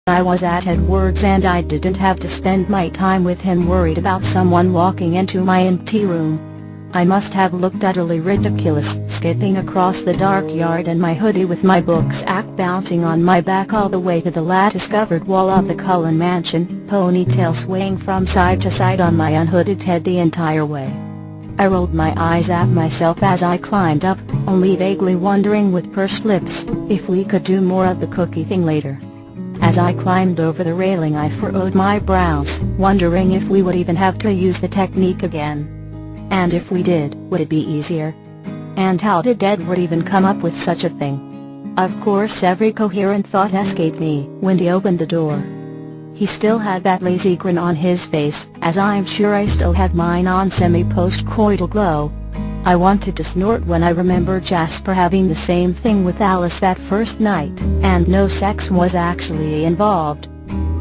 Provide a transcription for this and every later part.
I was at Edward's and I didn't have to spend my time with him worried about someone walking into my empty room. I must have looked utterly ridiculous, skipping across the dark yard in my hoodie with my booksack bouncing on my back all the way to the lattice-covered wall of the Cullen mansion, ponytail swaying from side to side on my unhooded head the entire way. I rolled my eyes at myself as I climbed up, only vaguely wondering with pursed lips, if we could do more of the cookie thing later. As I climbed over the railing I furrowed my brows, wondering if we would even have to use the technique again. And if we did, would it be easier? And how did Edward even come up with such a thing? Of course every coherent thought escaped me when he opened the door. He still had that lazy grin on his face, as I'm sure I still had mine on semi-post-coital glow. I wanted to snort when I remembered Jasper having the same thing with Alice that first night, and no sex was actually involved.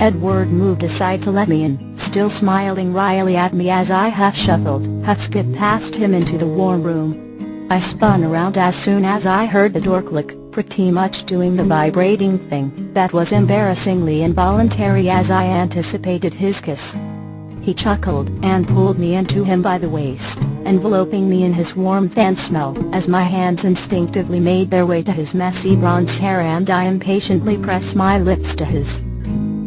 Edward moved aside to let me in, still smiling wryly at me as I half-shuffled, half-skipped past him into the warm room. I spun around as soon as I heard the door click, pretty much doing the vibrating thing that was embarrassingly involuntary as I anticipated his kiss. He chuckled and pulled me into him by the waist, enveloping me in his warmth and smell as my hands instinctively made their way to his messy bronze hair and I impatiently pressed my lips to his.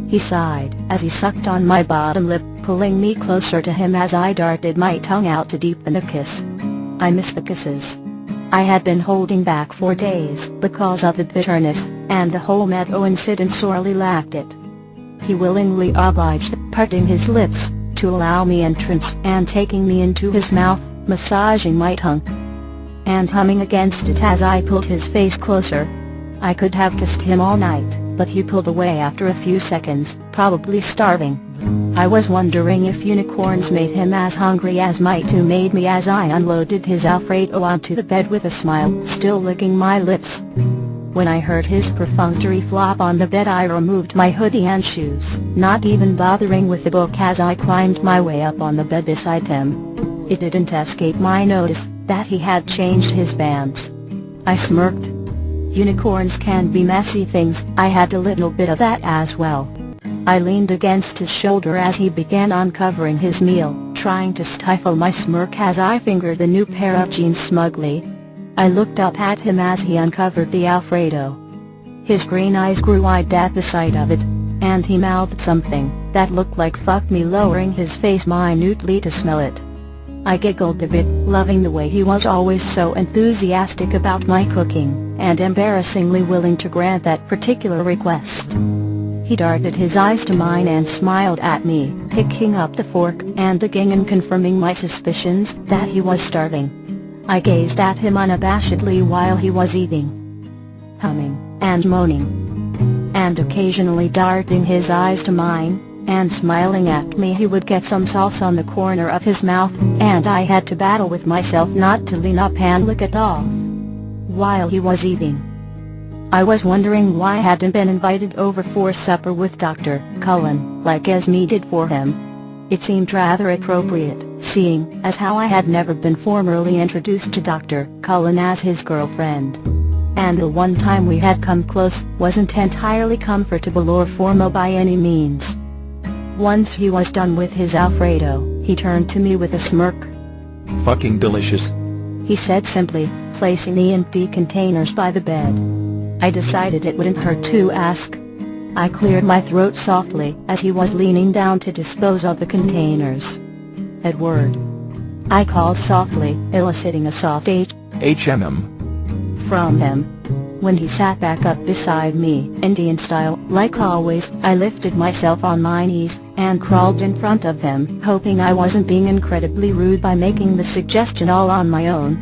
He sighed as he sucked on my bottom lip, pulling me closer to him as I darted my tongue out to deepen the kiss. I missed the kisses. I had been holding back for days because of the bitterness, and the whole Meadow incident sorely lacked it. He willingly obliged, parting his lips to allow me entrance and taking me into his mouth, massaging my tongue and humming against it as I pulled his face closer. I could have kissed him all night, but he pulled away after a few seconds, probably starving. I was wondering if unicorns made him as hungry as my two made me as I unloaded his Alfredo onto the bed with a smile, still licking my lips. When I heard his perfunctory flop on the bed I removed my hoodie and shoes, not even bothering with the book as I climbed my way up on the bed beside him. It didn't escape my notice that he had changed his bands. I smirked. Unicorns can be messy things, I had a little bit of that as well. I leaned against his shoulder as he began uncovering his meal, trying to stifle my smirk as I fingered the new pair of jeans smugly. I looked up at him as he uncovered the Alfredo. His green eyes grew wide at the sight of it, and he mouthed something that looked like "fuck me," lowering his face minutely to smell it. I giggled a bit, loving the way he was always so enthusiastic about my cooking, and embarrassingly willing to grant that particular request. He darted his eyes to mine and smiled at me, picking up the fork and digging and confirming my suspicions that he was starving. I gazed at him unabashedly while he was eating, humming, and moaning, and occasionally darting his eyes to mine, and smiling at me. He would get some sauce on the corner of his mouth, and I had to battle with myself not to lean up and lick it off while he was eating. I was wondering why I hadn't been invited over for supper with Dr. Cullen, like Esme did for him. It seemed rather appropriate, seeing as how I had never been formally introduced to Dr. Cullen as his girlfriend. And the one time we had come close wasn't entirely comfortable or formal by any means. Once he was done with his Alfredo, he turned to me with a smirk. "Fucking delicious," he said simply, placing the empty containers by the bed. I decided it wouldn't hurt to ask. I cleared my throat softly as he was leaning down to dispose of the containers. "Edward," I called softly, eliciting a soft HMM from him. When he sat back up beside me, Indian style, like always, I lifted myself on my knees and crawled in front of him, hoping I wasn't being incredibly rude by making the suggestion all on my own.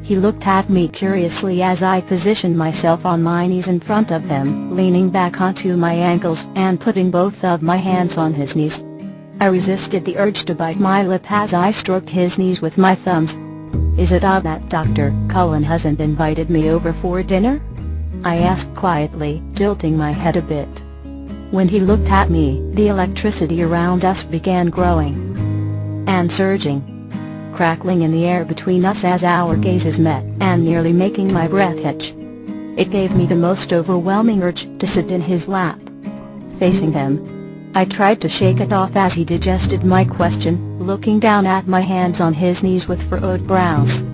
He looked at me curiously as I positioned myself on my knees in front of him, leaning back onto my ankles and putting both of my hands on his knees. I resisted the urge to bite my lip as I stroked his knees with my thumbs. "Is it odd that Dr. Cullen hasn't invited me over for dinner?" I asked quietly, tilting my head a bit. When he looked at me, the electricity around us began growing and surging, crackling in the air between us as our gazes met, and nearly making my breath hitch. It gave me the most overwhelming urge to sit in his lap, facing him. I tried to shake it off as he digested my question, looking down at my hands on his knees with furrowed brows.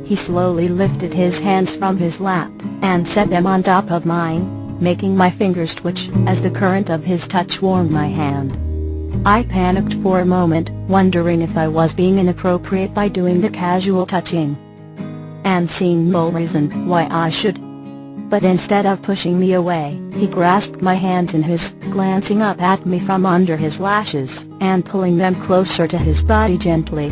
He slowly lifted his hands from his lap, and set them on top of mine, making my fingers twitch as the current of his touch warmed my hand. I panicked for a moment, wondering if I was being inappropriate by doing the casual touching, and seeing no reason why I should. But instead of pushing me away, he grasped my hands in his, glancing up at me from under his lashes, and pulling them closer to his body gently.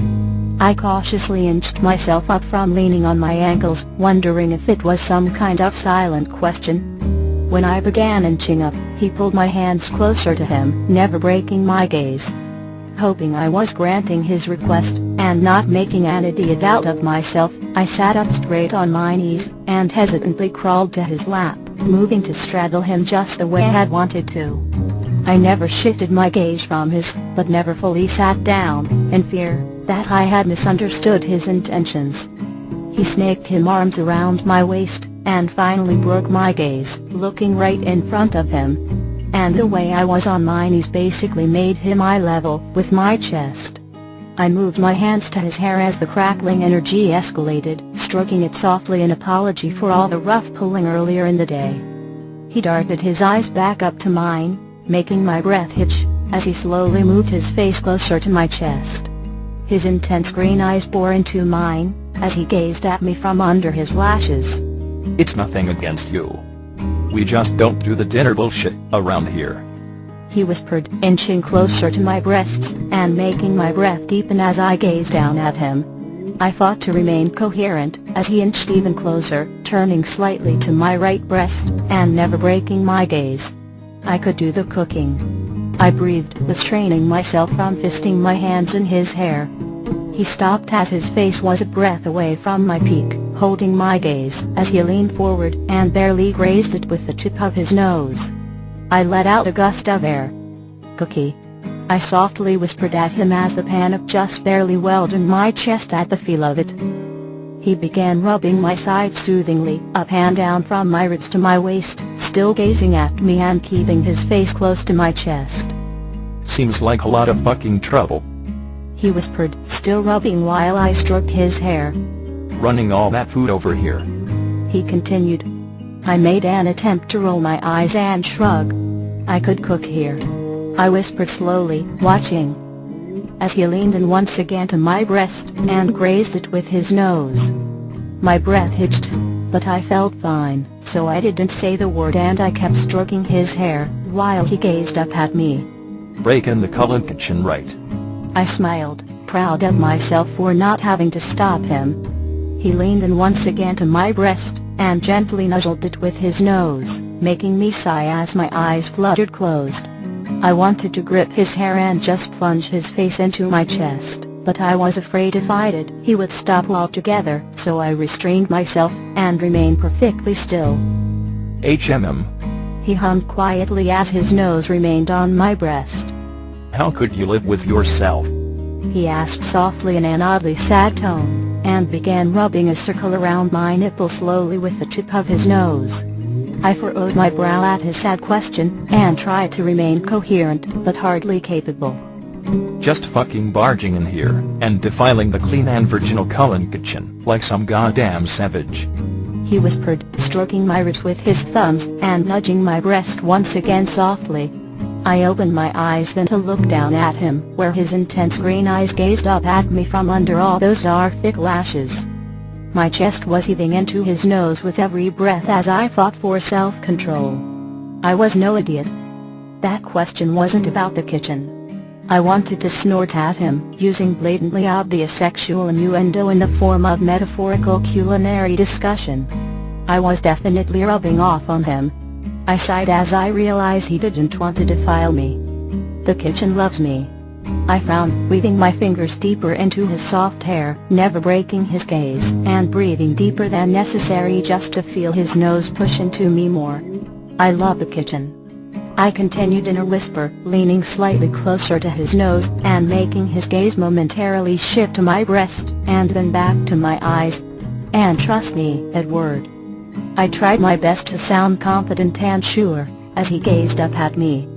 I cautiously inched myself up from leaning on my ankles, wondering if it was some kind of silent question. When I began inching up, he pulled my hands closer to him, never breaking my gaze. Hoping I was granting his request, and not making an idiot out of myself, I sat up straight on my knees, and hesitantly crawled to his lap, moving to straddle him just the way I had wanted to. I never shifted my gaze from his, but never fully sat down, in fear that I had misunderstood his intentions. He snaked his arms around my waist, and finally broke my gaze, looking right in front of him. And the way I was on my knees basically made him eye level with my chest. I moved my hands to his hair as the crackling energy escalated, stroking it softly in apology for all the rough pulling earlier in the day. He darted his eyes back up to mine, making my breath hitch, as he slowly moved his face closer to my chest. His intense green eyes bore into mine, as he gazed at me from under his lashes. It's nothing against you. We just don't do the dinner bullshit around here, he whispered, inching closer to my breasts, and making my breath deepen as I gazed down at him. I fought to remain coherent, as he inched even closer, turning slightly to my right breast, and never breaking my gaze. I could do the cooking, I breathed, restraining myself from fisting my hands in his hair. He stopped as his face was a breath away from my peak, holding my gaze as he leaned forward and barely grazed it with the tip of his nose. I let out a gust of air. "Cookie," I softly whispered at him as the panic just barely welled in my chest at the feel of it. He began rubbing my side soothingly, up and down from my ribs to my waist, still gazing at me and keeping his face close to my chest. Seems like a lot of fucking trouble. He whispered, still rubbing while I stroked his hair. Running all that food over here. He continued. I made an attempt to roll my eyes and shrug. I could cook here, I whispered slowly, watching as he leaned in once again to my breast and grazed it with his nose. My breath hitched, but I felt fine, so I didn't say the word and I kept stroking his hair, while he gazed up at me. Break in the Cullen kitchen, right? I smiled, proud of myself for not having to stop him. He leaned in once again to my breast, and gently nuzzled it with his nose, making me sigh as my eyes fluttered closed. I wanted to grip his hair and just plunge his face into my chest, but I was afraid if I did, he would stop altogether, so I restrained myself, and remained perfectly still. HMM. He hummed quietly as his nose remained on my breast. How could you live with yourself? He asked softly in an oddly sad tone, and began rubbing a circle around my nipple slowly with the tip of his nose. I furrowed my brow at his sad question, and tried to remain coherent, but hardly capable. Just fucking barging in here, and defiling the clean and virginal Cullen kitchen, like some goddamn savage. He whispered, stroking my ribs with his thumbs, and nudging my breast once again softly. I opened my eyes then to look down at him, where his intense green eyes gazed up at me from under all those dark thick lashes. My chest was heaving into his nose with every breath as I fought for self-control. I was no idiot. That question wasn't about the kitchen. I wanted to snort at him, using blatantly obvious sexual innuendo in the form of metaphorical culinary discussion. I was definitely rubbing off on him. I sighed as I realized he didn't want to defile me. The kitchen loves me, I frowned, weaving my fingers deeper into his soft hair, never breaking his gaze, and breathing deeper than necessary just to feel his nose push into me more. I love the kitchen, I continued in a whisper, leaning slightly closer to his nose, and making his gaze momentarily shift to my breast, and then back to my eyes. And trust me, Edward. I tried my best to sound confident and sure, as he gazed up at me.